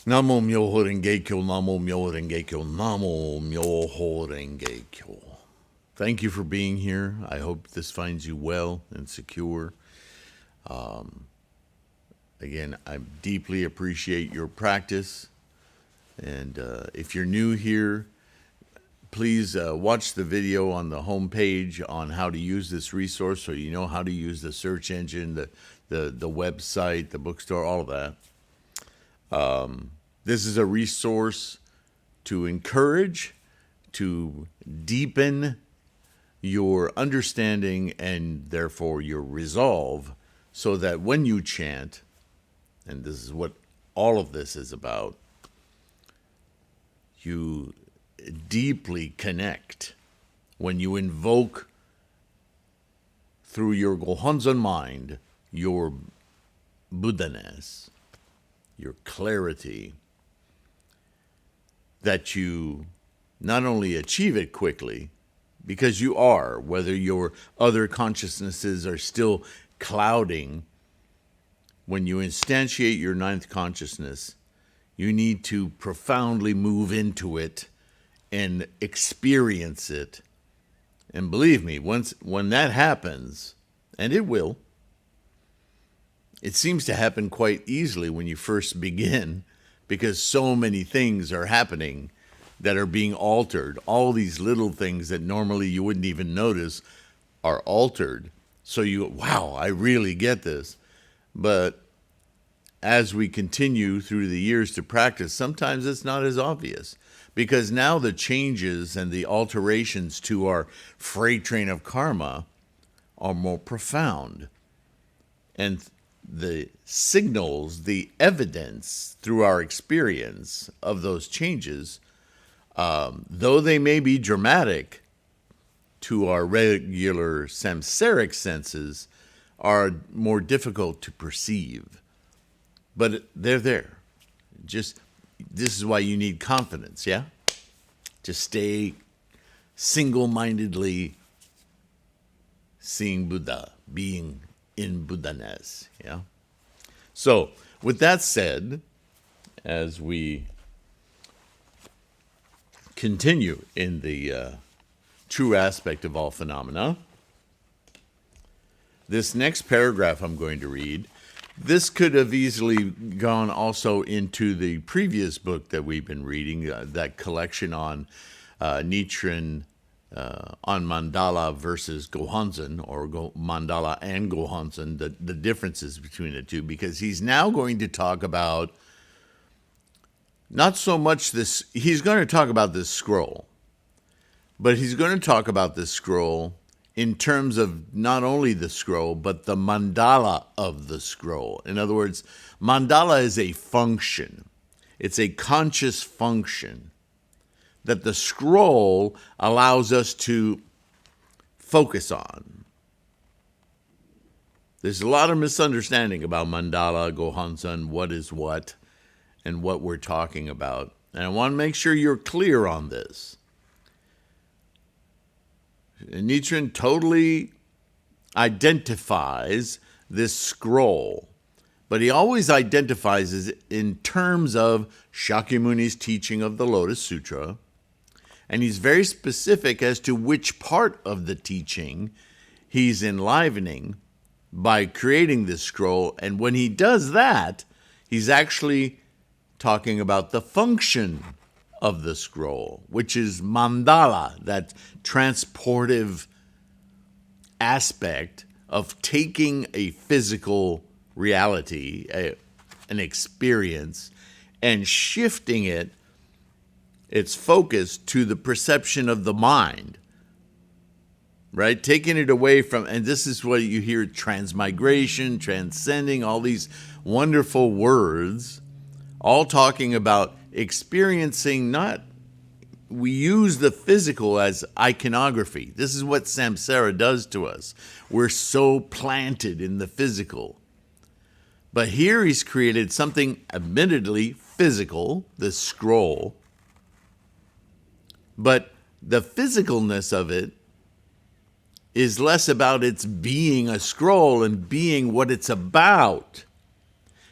Namo MyoHoRenGeKyo, Namo MyoHoRenGeKyo, Namo MyoHoRenGeKyo. Thank you for being here. I hope this finds you well and secure. Again, I deeply appreciate your practice. And if you're new here, please watch the video on the homepage on how to use this resource so you know how to use the search engine, the website, the bookstore, all of that. This is a resource to encourage, to deepen your understanding and therefore your resolve so that when you chant, and this is what all of this is about, you deeply connect when you invoke through your Gohonzon mind your Buddha-ness, your clarity, that you not only achieve it quickly, because you are, whether your other consciousnesses are still clouding, when you instantiate your ninth consciousness, you need to profoundly move into it and experience it. And believe me, when that happens, and it will, it seems to happen quite easily when you first begin, because so many things are happening that are being altered. All these little things that normally you wouldn't even notice are altered. So wow, I really get this. But as we continue through the years to practice, sometimes it's not as obvious, because now the changes and the alterations to our freight train of karma are more profound. And the signals, the evidence through our experience of those changes, though they may be dramatic to our regular samsaric senses, are more difficult to perceive. But they're there. Just, this is why you need confidence, yeah? To stay single-mindedly seeing Buddha, being in Buddha-ness, yeah? So, with that said, as we continue in the true aspect of all phenomena, this next paragraph I'm going to read, this could have easily gone also into the previous book that we've been reading, that collection on Nichiren on mandala versus Gohonzon, or mandala and Gohonzon, the differences between the two, because he's now going to talk about not so much this, he's going to talk about this scroll, but he's going to talk about this scroll in terms of not only the scroll, but the mandala of the scroll. In other words, mandala is a function. It's a conscious function that the scroll allows us to focus on. There's a lot of misunderstanding about mandala, Gohonzon, what is what, and what we're talking about. And I want to make sure you're clear on this. Nichiren totally identifies this scroll, but he always identifies it in terms of Shakyamuni's teaching of the Lotus Sutra, and he's very specific as to which part of the teaching he's enlivening by creating this scroll. And when he does that, he's actually talking about the function of the scroll, which is mandala, that transportive aspect of taking a physical reality, an experience, and shifting its focus to the perception of the mind, right? Taking it away from, and this is what you hear, transmigration, transcending, all these wonderful words, all talking about experiencing, not, we use the physical as iconography. This is what samsara does to us. We're so planted in the physical. But here he's created something admittedly physical, this scroll, but the physicalness of it is less about its being a scroll and being what it's about,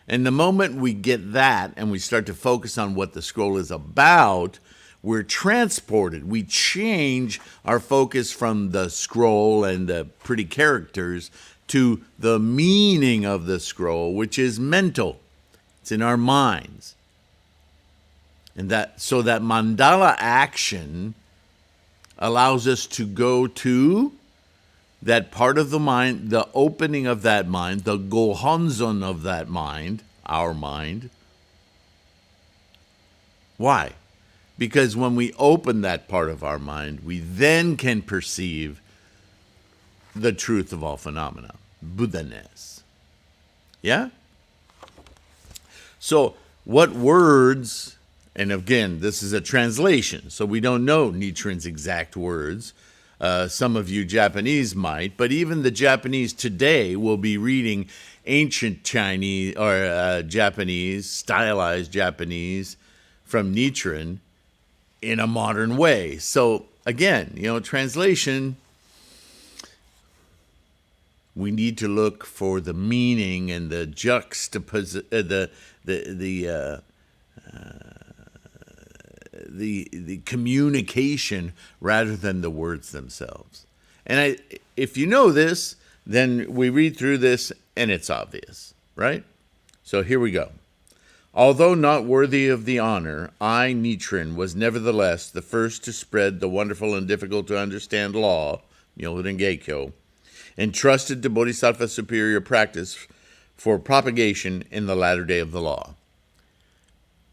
And the moment we get that and we start to focus on what the scroll is about, we're transported. We change our focus from the scroll and the pretty characters to the meaning of the scroll, which is mental. It's in our minds. And that mandala action allows us to go to that part of the mind, the opening of that mind, the gohonzon of that mind, our mind. Why? Because when we open that part of our mind, we then can perceive the truth of all phenomena, Buddha-ness. Yeah? So what words, and again, this is a translation, so we don't know Nichiren's exact words. Some of you Japanese might, but even the Japanese today will be reading ancient Chinese or Japanese, stylized Japanese from Nichiren in a modern way. So again, translation, we need to look for the meaning and the the communication rather than the words themselves. And if you know this, then we read through this and it's obvious, right? So here we go. Although not worthy of the honor, I, Nichiren, was nevertheless the first to spread the wonderful and difficult to understand law, MyoHoRenGeKyo, entrusted to Bodhisattva superior practice for propagation in the latter day of the law.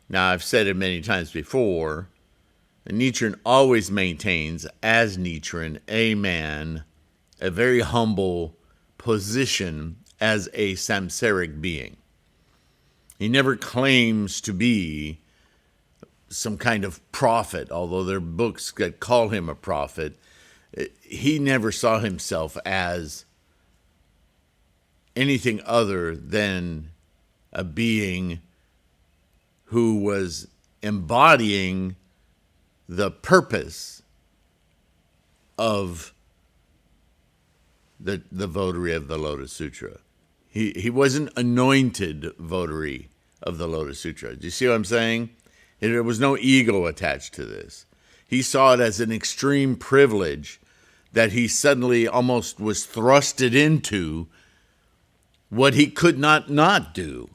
Now, I've said it many times before, Nichiren always maintains, as Nichiren, a man, a very humble position as a samsaric being. He never claims to be some kind of prophet, although there are books that call him a prophet. He never saw himself as anything other than a being who was embodying the purpose of the votary of the Lotus Sutra. He wasn't anointed votary of the Lotus Sutra. Do you see what I'm saying? There was no ego attached to this. He saw it as an extreme privilege that he suddenly almost was thrusted into what he could not do.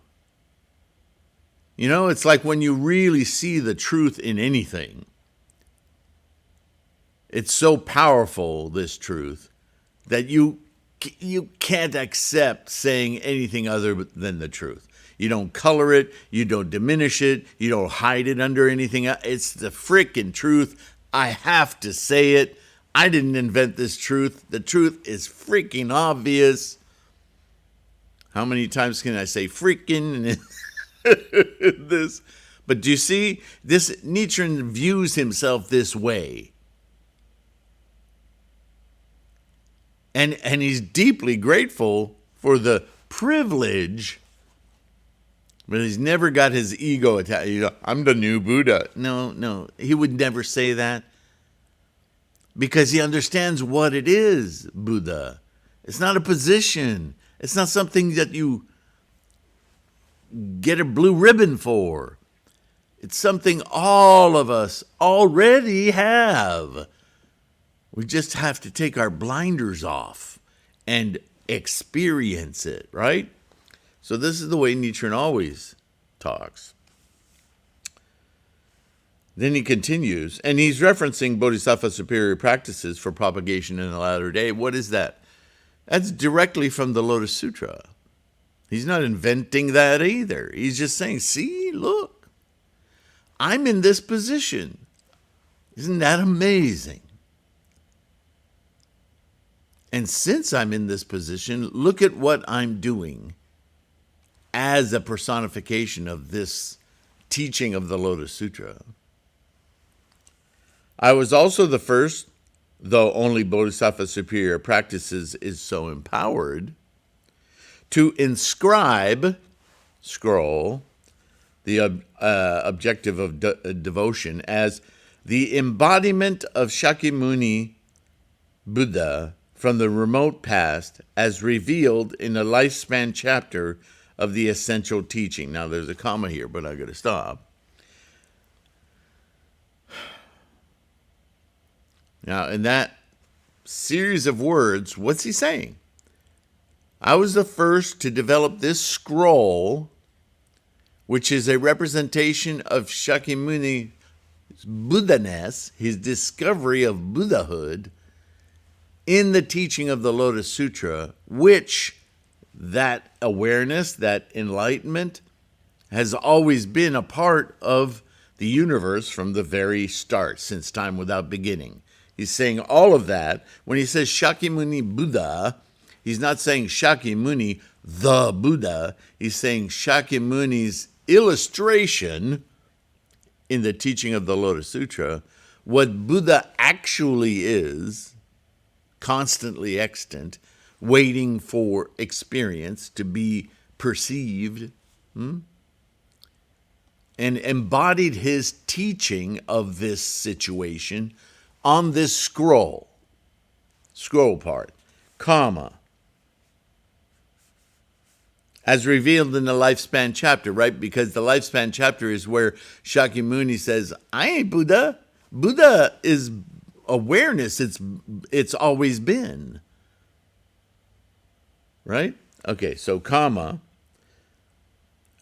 It's like when you really see the truth in anything. It's so powerful, this truth, that you can't accept saying anything other than the truth. You don't color it. You don't diminish it. You don't hide it under anything. It's the frickin' truth. I have to say it. I didn't invent this truth. The truth is freaking obvious. How many times can I say freaking this? But do you see, this Nichiren views himself this way. And he's deeply grateful for the privilege, but he's never got his ego attached. I'm the new Buddha. No, he would never say that because he understands what it is, Buddha. It's not a position. It's not something that you get a blue ribbon for. It's something all of us already have. We just have to take our blinders off and experience it, right? So this is the way Nichiren always talks. Then he continues, and he's referencing Bodhisattva superior practices for propagation in the latter day. What is that? That's directly from the Lotus Sutra. He's not inventing that either. He's just saying, see, look, I'm in this position. Isn't that amazing? And since I'm in this position, look at what I'm doing as a personification of this teaching of the Lotus Sutra. I was also the first, though only Bodhisattva superior practices is so empowered, to inscribe, scroll, the objective of devotion as the embodiment of Shakyamuni Buddha from the remote past as revealed in the lifespan chapter of the essential teaching. Now, there's a comma here, but I got to stop. Now, in that series of words, what's he saying? I was the first to develop this scroll, which is a representation of Shakyamuni's Buddha-ness, his discovery of Buddhahood, in the teaching of the Lotus Sutra, which that awareness, that enlightenment, has always been a part of the universe from the very start, since time without beginning. He's saying all of that. When he says Shakyamuni Buddha, he's not saying Shakyamuni the Buddha. He's saying Shakyamuni's illustration in the teaching of the Lotus Sutra, what Buddha actually is, constantly extant, waiting for experience to be perceived, and embodied his teaching of this situation on this scroll part, comma, as revealed in the lifespan chapter, right? Because the lifespan chapter is where Shakyamuni says, I ain't Buddha. Buddha is awareness. It's always been. Right? Okay, so comma,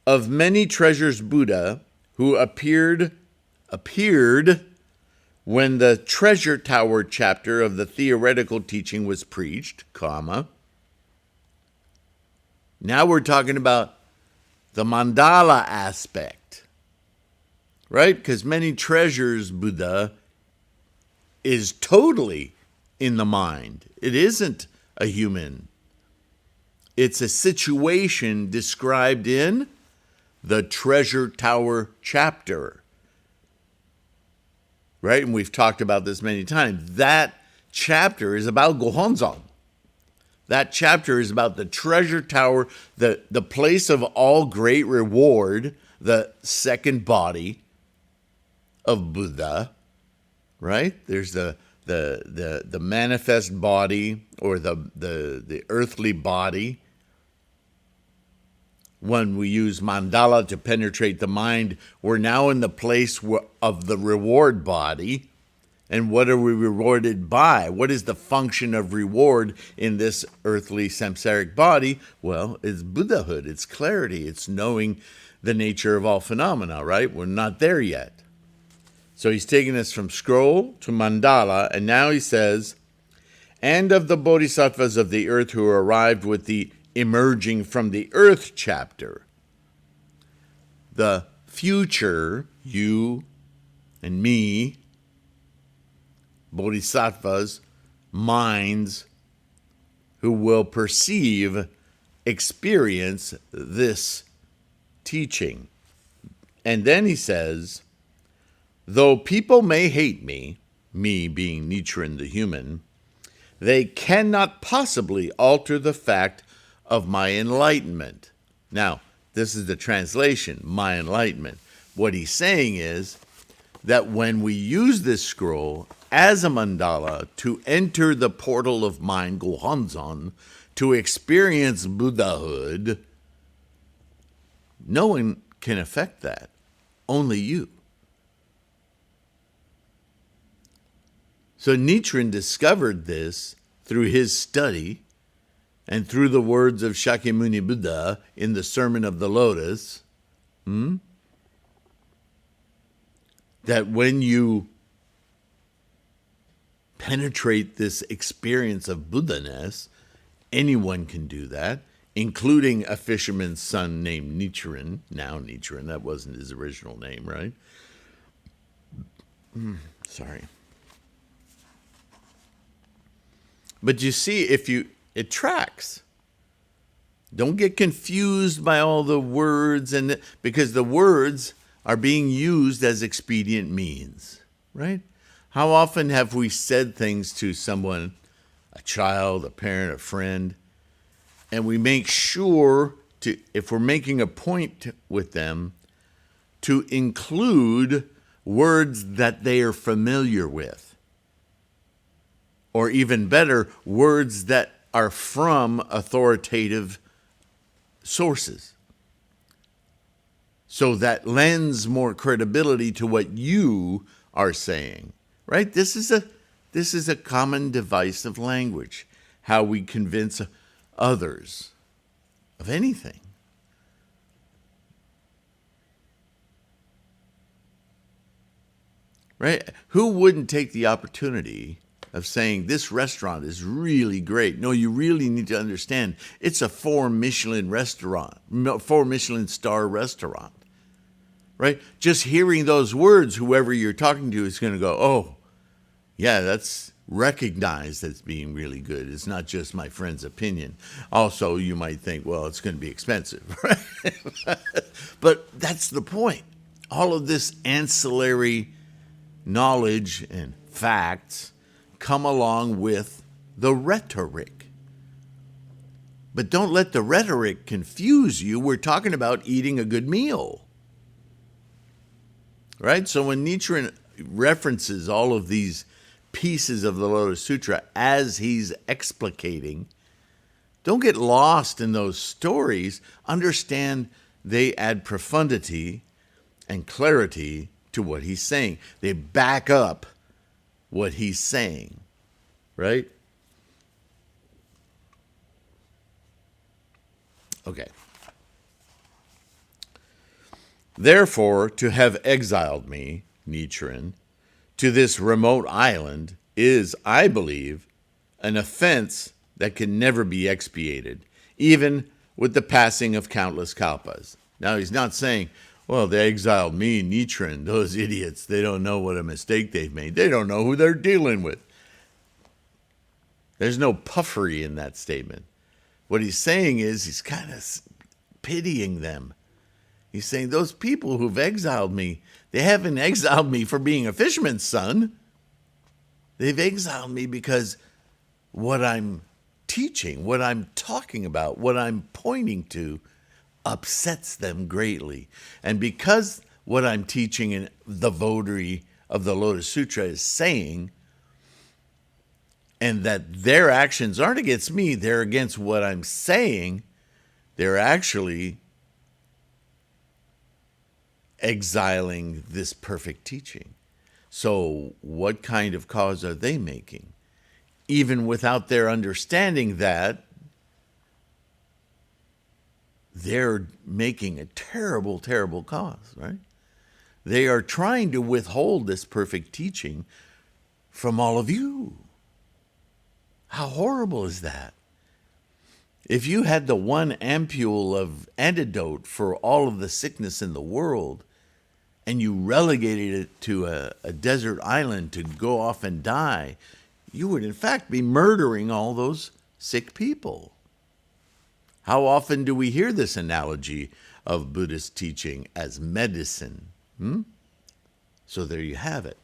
of many treasures Buddha, who appeared when the treasure tower chapter of the theoretical teaching was preached, comma. Now we're talking about the mandala aspect, right? Because many treasures Buddha is totally in the mind. It isn't a human. It's a situation described in the treasure tower chapter. Right? And we've talked about this many times. That chapter is about Gohonzon. That chapter is about the treasure tower, the place of all great reward, the second body of Buddha. Right? There's the manifest body, or the earthly body. When we use mandala to penetrate the mind, we're now in the place of the reward body. And what are we rewarded by? What is the function of reward in this earthly samsaric body? Well, it's Buddhahood, it's clarity, it's knowing the nature of all phenomena, right? We're not there yet. So he's taking us from scroll to mandala, and now he says, and of the Bodhisattvas of the earth who arrived with the emerging from the earth chapter, the future, you and me, Bodhisattvas, minds who will perceive, experience this teaching. And then he says, though people may hate me being Nichiren the human, they cannot possibly alter the fact of my enlightenment. Now, this is the translation, my enlightenment. What he's saying is that when we use this scroll as a mandala to enter the portal of mind, Gohonzon, to experience Buddhahood, no one can affect that. Only you. So Nichiren discovered this through his study and through the words of Shakyamuni Buddha in the Sermon of the Lotus, that when you penetrate this experience of Buddha-ness, anyone can do that, including a fisherman's son named Nichiren. Now Nichiren, that wasn't his original name, right? Sorry. But you see, it tracks. Don't get confused by all the words, because the words are being used as expedient means, right? How often have we said things to someone, a child, a parent, a friend, and we make sure to, if we're making a point with them, to include words that they are familiar with. Or even better, words that are from authoritative sources. So that lends more credibility to what you are saying, right? This is a common device of language, how we convince others of anything. Right? Who wouldn't take the opportunity of saying this restaurant is really great? No, you really need to understand it's a 4-Michelin restaurant, 4-Michelin star restaurant. Right? Just hearing those words, whoever you're talking to is going to go, oh, yeah, that's recognized as being really good. It's not just my friend's opinion. Also, you might think, well, it's going to be expensive. Right? But that's the point. All of this ancillary knowledge and facts come along with the rhetoric. But don't let the rhetoric confuse you. We're talking about eating a good meal. Right? So when Nichiren references all of these pieces of the Lotus Sutra as he's explicating, don't get lost in those stories. Understand they add profundity and clarity to what he's saying. They back up what he's saying, right? Okay. Therefore, to have exiled me, Nichiren, to this remote island is, I believe, an offense that can never be expiated, even with the passing of countless kalpas. Now, he's not saying, well, they exiled me, Nichiren, those idiots. They don't know what a mistake they've made. They don't know who they're dealing with. There's no puffery in that statement. What he's saying is he's kind of pitying them. He's saying those people who've exiled me, they haven't exiled me for being a fisherman's son. They've exiled me because what I'm teaching, what I'm talking about, what I'm pointing to upsets them greatly. And because what I'm teaching in the votary of the Lotus Sutra is saying, and that their actions aren't against me, they're against what I'm saying, they're actually exiling this perfect teaching. So what kind of cause are they making? Even without their understanding that, they're making a terrible, terrible cause, right? They are trying to withhold this perfect teaching from all of you. How horrible is that? If you had the one ampule of antidote for all of the sickness in the world, and you relegated it to a desert island to go off and die, you would in fact be murdering all those sick people. How often do we hear this analogy of Buddhist teaching as medicine? So there you have it.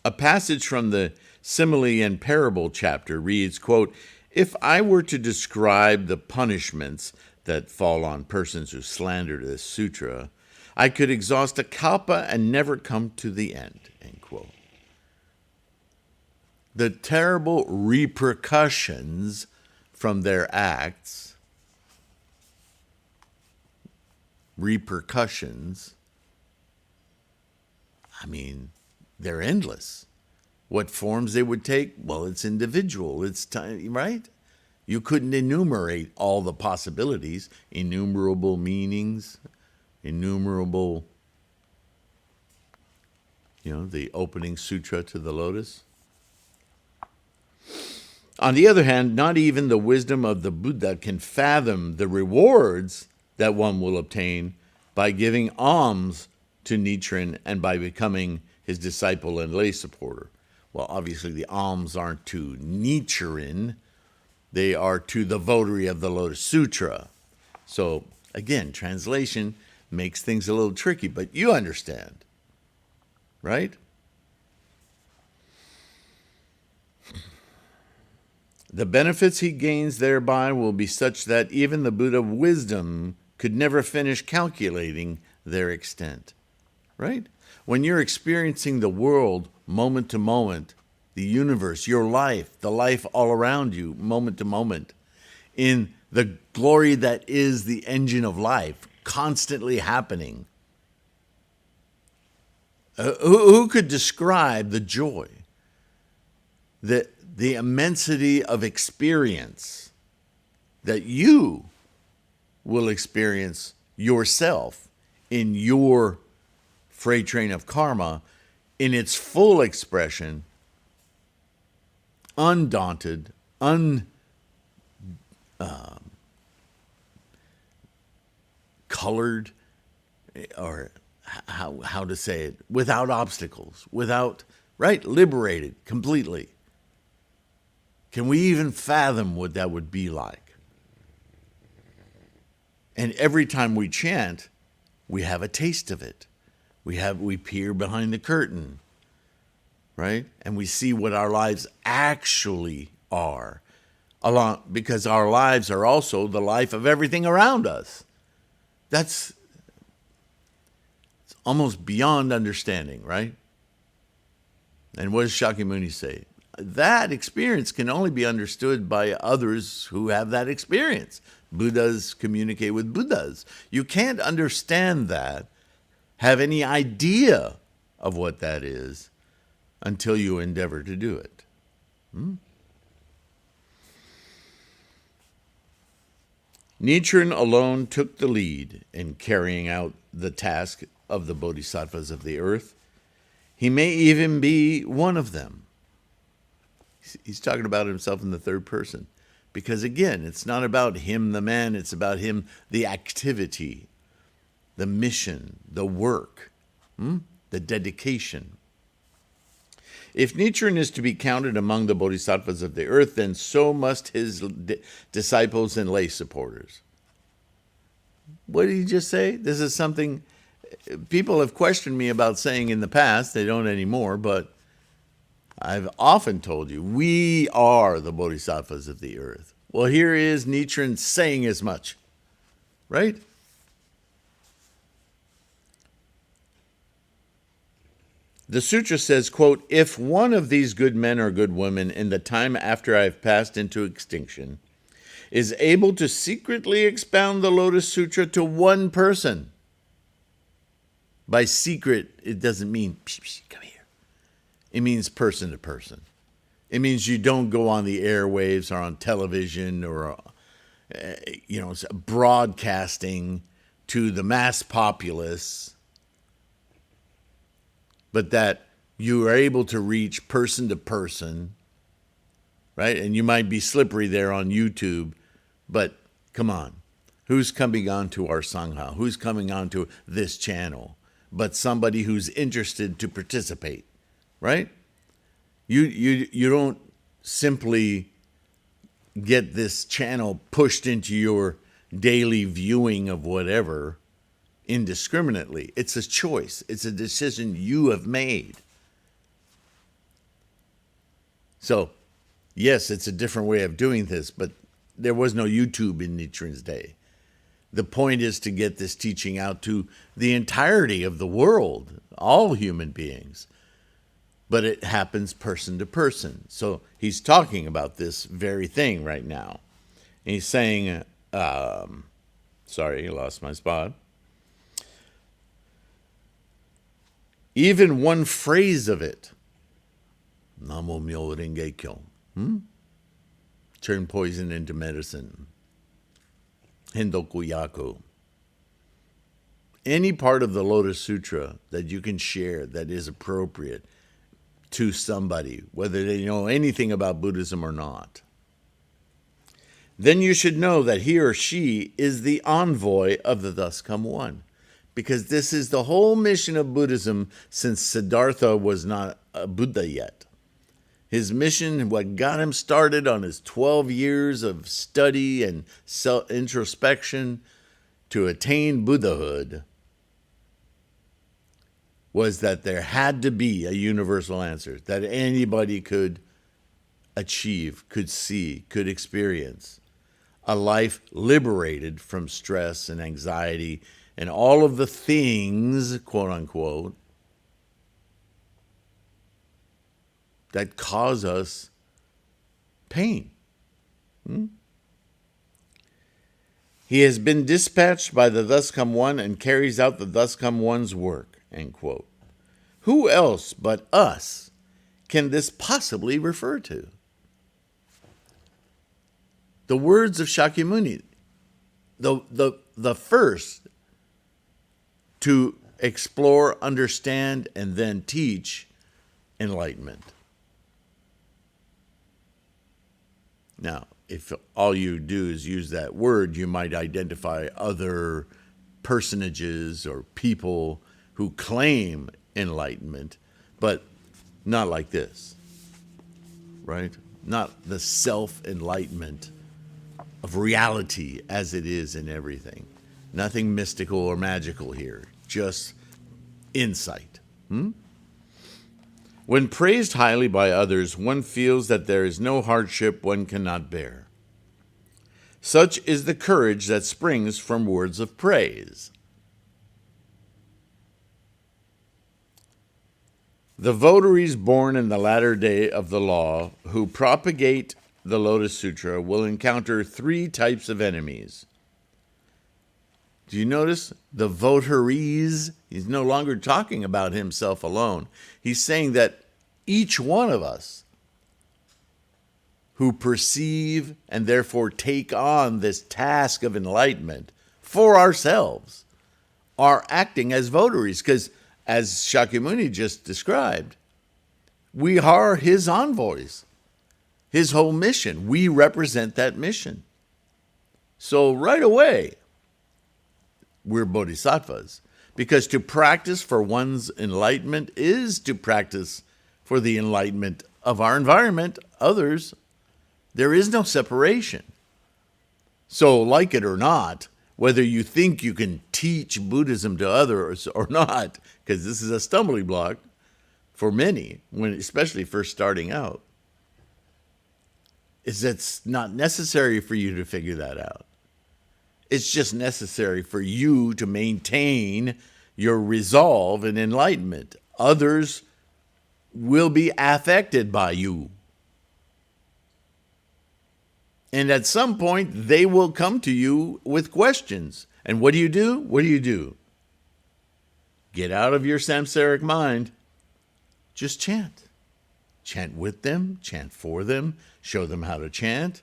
A passage from the Simile and Parable chapter reads, quote, "If I were to describe the punishments that fall on persons who slander this sutra, I could exhaust a kalpa and never come to the end," end quote. The terrible repercussions from their acts, they're endless. What forms they would take? Well, it's individual. It's time, right? You couldn't enumerate all the possibilities, innumerable meanings, innumerable, the opening sutra to the Lotus. On the other hand, not even the wisdom of the Buddha can fathom the rewards that one will obtain by giving alms to Nichiren and by becoming his disciple and lay supporter. Well, obviously the alms aren't to Nichiren, they are to the votary of the Lotus Sutra. So, again, translation makes things a little tricky, but you understand, right? The benefits he gains thereby will be such that even the Buddha of wisdom could never finish calculating their extent, right? When you're experiencing the world moment to moment, the universe, your life, the life all around you, moment to moment, in the glory that is the engine of life, constantly happening. Who could describe the joy, the immensity of experience that you will experience yourself in your freight train of karma in its full expression, undaunted, colored, or how to say it, without obstacles, liberated completely. Can we even fathom what that would be like? And every time we chant, we have a taste of it. We peer behind the curtain, right? And we see what our lives actually are, because our lives are also the life of everything around us. It's almost beyond understanding, right? And what does Shakyamuni say? That experience can only be understood by others who have that experience. Buddhas communicate with Buddhas. You can't understand that, have any idea of what that is, until you endeavor to do it. Nichiren alone took the lead in carrying out the task of the Bodhisattvas of the earth. He may even be one of them. He's talking about himself in the third person. Because again, it's not about him, the man, it's about him, the activity, the mission, the work, the dedication. If Nichiren is to be counted among the Bodhisattvas of the earth, then so must his disciples and lay supporters. What did he just say? This is something people have questioned me about saying in the past. They don't anymore, but I've often told you, we are the Bodhisattvas of the earth. Well, here is Nichiren saying as much, right? The sutra says, quote, if one of these good men or good women in the time after I have passed into extinction is able to secretly expound the Lotus Sutra to one person. By secret, it doesn't mean, psh, psh, come here. It means person to person. It means you don't go on the airwaves or on television or, broadcasting to the mass populace, but that you are able to reach person to person, right? And you might be slippery there on YouTube, but come on. Who's coming on to our Sangha? Who's coming on to this channel? But somebody who's interested to participate, right? You don't simply get this channel pushed into your daily viewing of whatever indiscriminately. It's a choice. It's a decision you have made. So, yes, it's a different way of doing this, but there was no YouTube in Nichiren's day. The point is to get this teaching out to the entirety of the world, all human beings. But it happens person to person. So he's talking about this very thing right now. And he's saying, sorry, I lost my spot. Even one phrase of it, MyoHoRenGeKyo, turn poison into medicine, Hendoku Yaku. Any part of the Lotus Sutra that you can share that is appropriate to somebody, whether they know anything about Buddhism or not, then you should know that he or she is the envoy of the Thus Come One. Because this is the whole mission of Buddhism since Siddhartha was not a Buddha yet. His mission, what got him started on his 12 years of study and self-introspection to attain Buddhahood, was that there had to be a universal answer that anybody could achieve, could see, could experience. A life liberated from stress and anxiety and all of the things, quote unquote, that cause us pain. He has been dispatched by the Thus Come One and carries out the Thus Come One's work, end quote. Who else but us can this possibly refer to? The words of Shakyamuni, the first to explore, understand, and then teach enlightenment. Now, if all you do is use that word, you might identify other personages or people who claim enlightenment, but not like this, right? Not the self-enlightenment of reality as it is in everything. Nothing mystical or magical here, just insight. When praised highly by others, one feels that there is no hardship one cannot bear. Such is the courage that springs from words of praise. The votaries born in the latter day of the law who propagate the Lotus Sutra will encounter 3 types of enemies. Do you notice the votaries? He's no longer talking about himself alone. He's saying that each one of us who perceive and therefore take on this task of enlightenment for ourselves are acting as votaries, because as Shakyamuni just described, we are his envoys, his whole mission. We represent that mission. So right away, we're bodhisattvas, because to practice for one's enlightenment is to practice for the enlightenment of our environment, others. There is no separation. So like it or not, whether you think you can teach Buddhism to others or not, because this is a stumbling block for many, when especially first starting out, is it's not necessary for you to figure that out. It's just necessary for you to maintain your resolve and enlightenment. Others will be affected by you. And at some point, they will come to you with questions. And what do you do? What do you do? Get out of your samsaric mind. Just chant. Chant with them, chant for them, show them how to chant.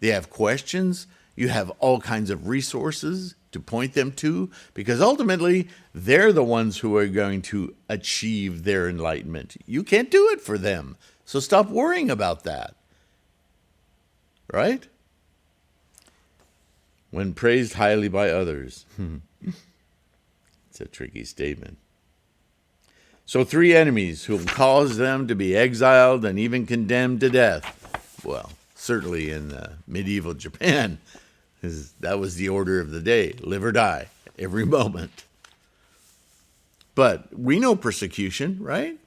They have questions. You have all kinds of resources to point them to, because ultimately, they're the ones who are going to achieve their enlightenment. You can't do it for them. So stop worrying about that. Right? When praised highly by others. It's a tricky statement. So 3 enemies who will cause them to be exiled and even condemned to death. Well, certainly in medieval Japan, that was the order of the day. Live or die, every moment. But we know persecution, right?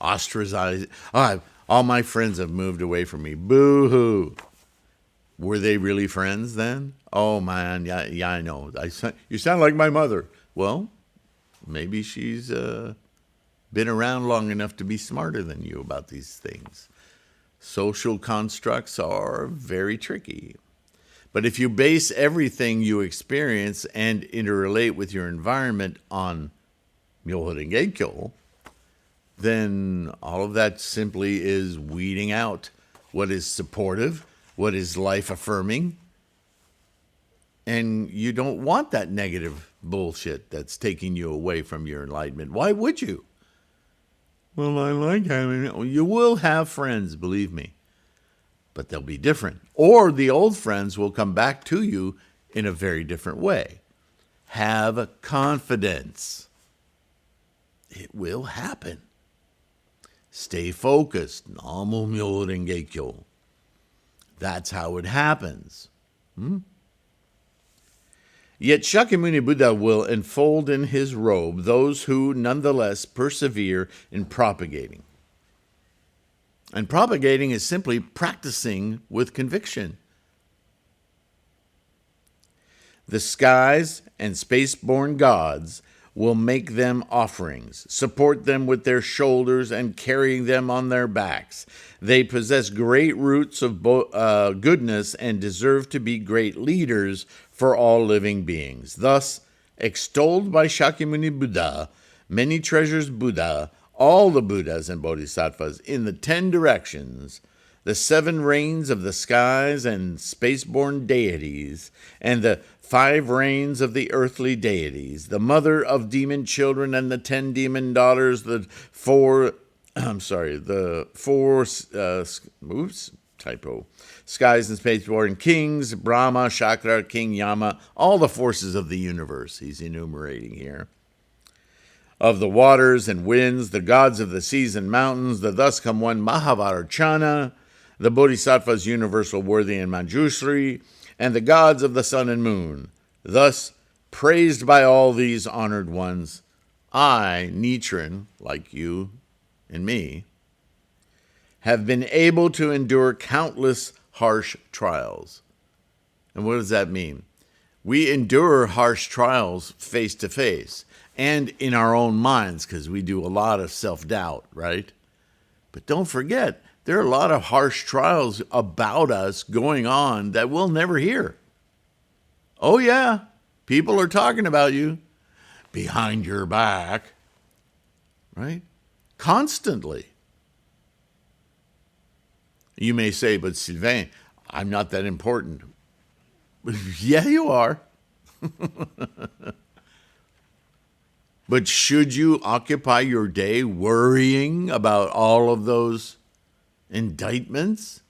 Ostracized. All my friends have moved away from me. Boo-hoo. Were they really friends then? Oh, man, yeah, I know. You sound like my mother. Well, maybe she's been around long enough to be smarter than you about these things. Social constructs are very tricky. But if you base everything you experience and interrelate with your environment on MyoHoRenGeKyo, then all of that simply is weeding out what is supportive, what is life-affirming, and you don't want that negative bullshit that's taking you away from your enlightenment. Why would you? Well, I like having it. You will have friends, believe me, but they'll be different. Or the old friends will come back to you in a very different way. Have confidence. It will happen. Stay focused. Namo MyoHoRenGeKyo. That's how it happens. Yet Shakyamuni Buddha will enfold in his robe those who nonetheless persevere in propagating. And propagating is simply practicing with conviction. The skies and space-born gods will make them offerings, support them with their shoulders, and carry them on their backs. They possess great roots of goodness and deserve to be great leaders for all living beings. Thus, extolled by Shakyamuni Buddha, many treasures Buddha, all the Buddhas and Bodhisattvas in the 10 directions, the 7 reigns of the skies and spaceborne deities, and the 5 reigns of the earthly deities, the mother of demon children and the 10 demon daughters, the 4 skies and spaceborne kings, Brahma, Shakra, King Yama, all the forces of the universe he's enumerating here. Of the waters and winds, the gods of the seas and mountains, the thus come one Mahavarachana, the Bodhisattvas universal worthy and Manjushri, and the gods of the sun and moon. Thus, praised by all these honored ones, I, Nichiren, like you and me, have been able to endure countless harsh trials. And what does that mean? We endure harsh trials face to face and in our own minds because we do a lot of self-doubt, right? But don't forget, there are a lot of harsh trials about us going on that we'll never hear. Oh yeah, people are talking about you behind your back, right? Constantly. You may say, but Sylvain, I'm not that important. Yeah, you are. But should you occupy your day worrying about all of those indictments?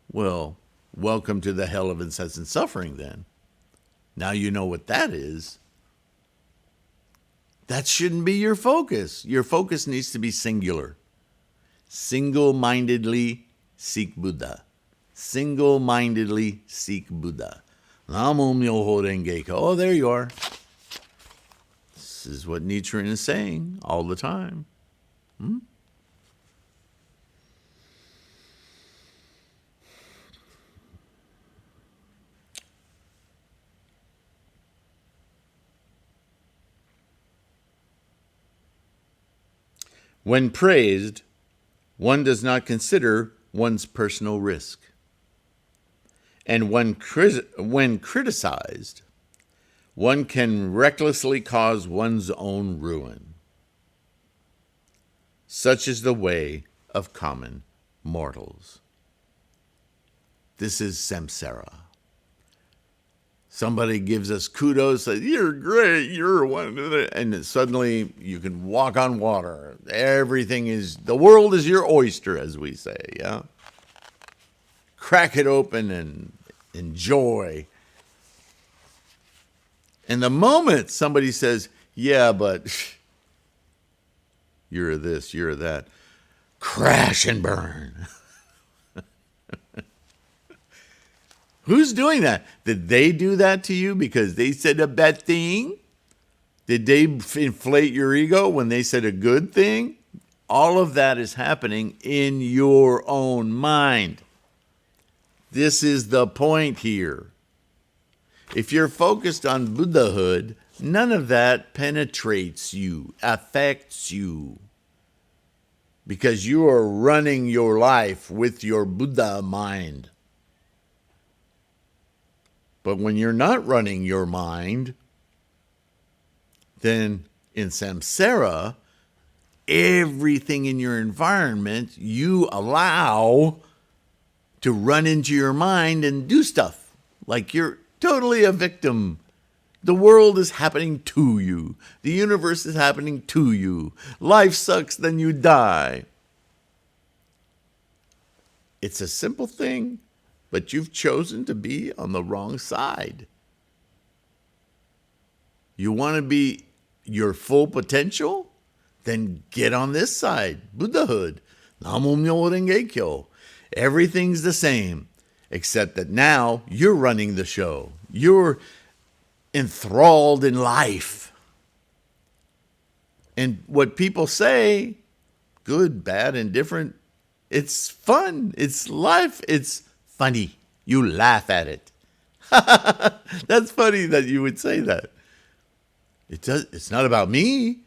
Well, welcome to the hell of incessant suffering then. Now you know what that is. That shouldn't be your focus. Your focus needs to be singular. Single-mindedly seek Buddha. Single-mindedly seek Buddha. MyoHoRenGeKyo. Oh, there you are. This is what Nichiren is saying all the time. When praised, one does not consider one's personal risk. And when criticized, one can recklessly cause one's own ruin. Such is the way of common mortals. This is samsara. Somebody gives us kudos, says, you're great, you're one, and suddenly you can walk on water. Everything is, the world is your oyster, as we say, yeah? Crack it open and enjoy. And the moment somebody says, yeah, but you're this, you're that, crash and burn. Who's doing that? Did they do that to you because they said a bad thing? Did they inflate your ego when they said a good thing? All of that is happening in your own mind. This is the point here. If you're focused on Buddhahood, none of that penetrates you, affects you, because you are running your life with your Buddha mind. But when you're not running your mind, then in samsara, everything in your environment you allow to run into your mind and do stuff like you're totally a victim. The world is happening to you. The universe is happening to you. Life sucks, then you die. It's a simple thing, but you've chosen to be on the wrong side. You want to be your full potential? Then get on this side, Buddhahood. MyoHoRenGeKyo. Everything's the same, except that now you're running the show. You're enthralled in life. And what people say, good, bad, indifferent, it's fun. It's life. It's funny. You laugh at it. That's funny that you would say that. It's not about me.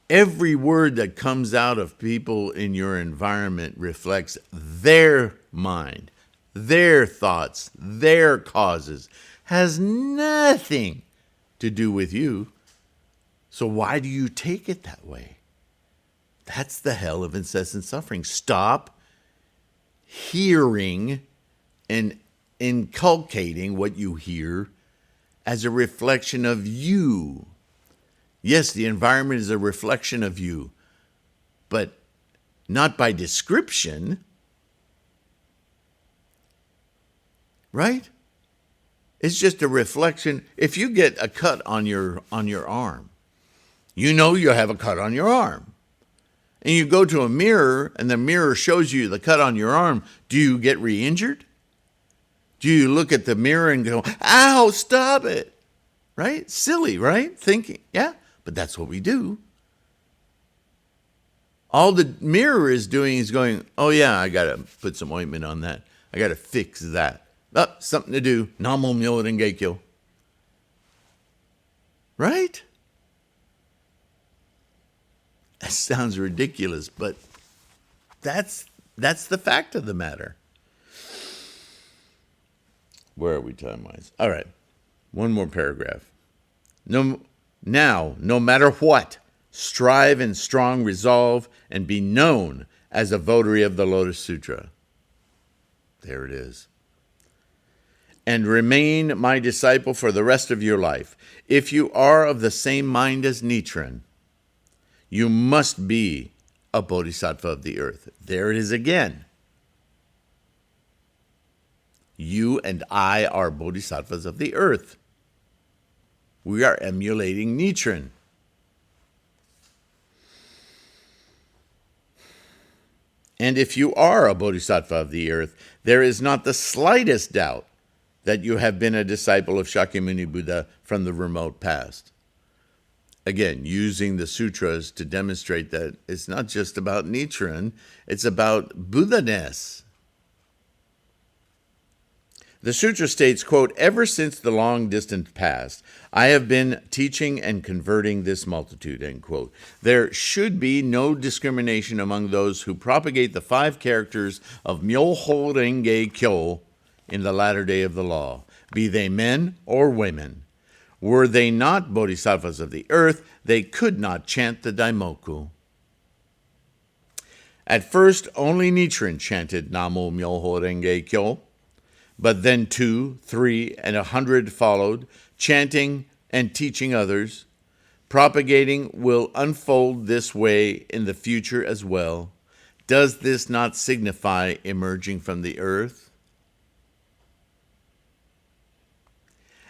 Every word that comes out of people in your environment reflects their mind, their thoughts, their causes, has nothing to do with you. So why do you take it that way? That's the hell of incessant suffering. Stop hearing and inculcating what you hear as a reflection of you. Yes, the environment is a reflection of you, but not by description, right? It's just a reflection. If you get a cut on your arm, you know you have a cut on your arm. And you go to a mirror and the mirror shows you the cut on your arm. Do you get re-injured? Do you look at the mirror and go, ow, stop it? Right? Silly, right? Thinking, yeah. But that's what we do. All the mirror is doing is going, oh yeah, I got to put some ointment on that. I got to fix that. Oh, something to do. MyoHoRenGeKyo. Right? That sounds ridiculous, but that's the fact of the matter. Where are we time-wise? All right. One more paragraph. Now, no matter what, strive in strong resolve and be known as a votary of the Lotus Sutra. There it is. And remain my disciple for the rest of your life. If you are of the same mind as Nichiren, you must be a bodhisattva of the earth. There it is again. You and I are bodhisattvas of the earth. We are emulating Nichiren. And if you are a bodhisattva of the earth, there is not the slightest doubt that you have been a disciple of Shakyamuni Buddha from the remote past. Again, using the sutras to demonstrate that it's not just about Nichiren, it's about Buddha-ness. The sutra states, quote, ever since the long distant past, I have been teaching and converting this multitude, end quote. There should be no discrimination among those who propagate the 5 characters of MyoHoRenGeKyo in the latter day of the law, be they men or women. Were they not bodhisattvas of the earth, they could not chant the Daimoku. At first, only Nichiren chanted Namo MyoHoRenGeKyo, but then 2, 3, and 100 followed, chanting and teaching others. Propagating will unfold this way in the future as well. Does this not signify emerging from the earth?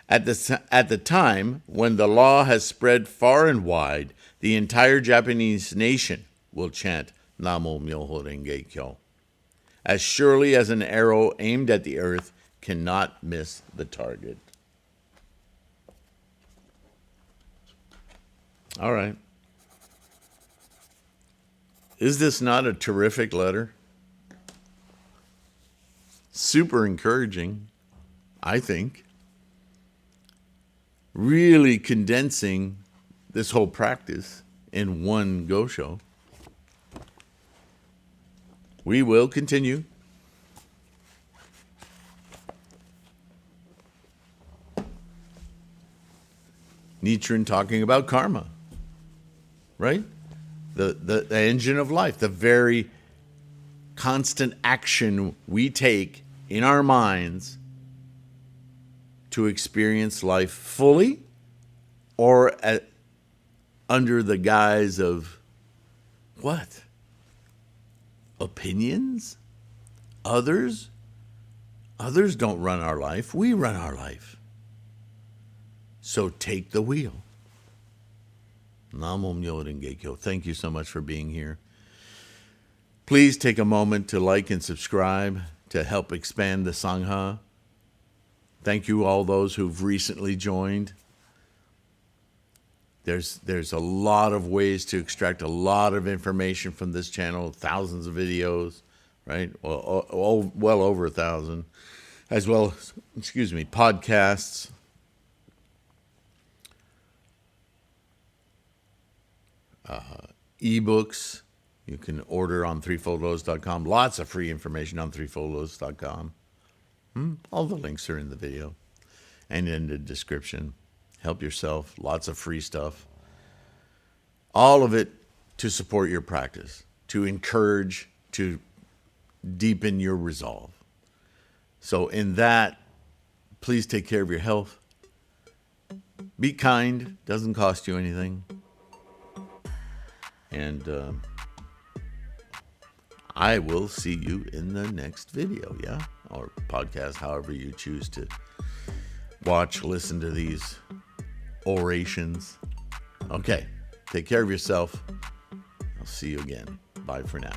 At the time when the law has spread far and wide, the entire Japanese nation will chant Namo MyoHoRenGeKyo. As surely as an arrow aimed at the earth cannot miss the target. All right. Is this not a terrific letter? Super encouraging, I think. Really condensing this whole practice in one go-show. We will continue. Nichiren talking about karma, right? The engine of life, the very constant action we take in our minds to experience life fully or under the guise of what? Opinions? Others? Others don't run our life. We run our life. So take the wheel. Namo MyoHoRenGeKyo. Thank you so much for being here. Please take a moment to like and subscribe to help expand the Sangha. Thank you all those who've recently joined. There's a lot of ways to extract a lot of information from this channel, thousands of videos, right? Well over 1,000, as well as, podcasts. ebooks you can order on threefoldlotus.com. Lots of free information on threefoldlotus.com. All the links are in the video and in the description. Help yourself. Lots of free stuff. All of it to support your practice, to encourage, to deepen your resolve. So in that, please take care of your health. Be kind. Doesn't cost you anything. And I will see you in the next video, yeah? Or podcast, however you choose to watch, listen to these orations. Okay, take care of yourself. I'll see you again. Bye for now.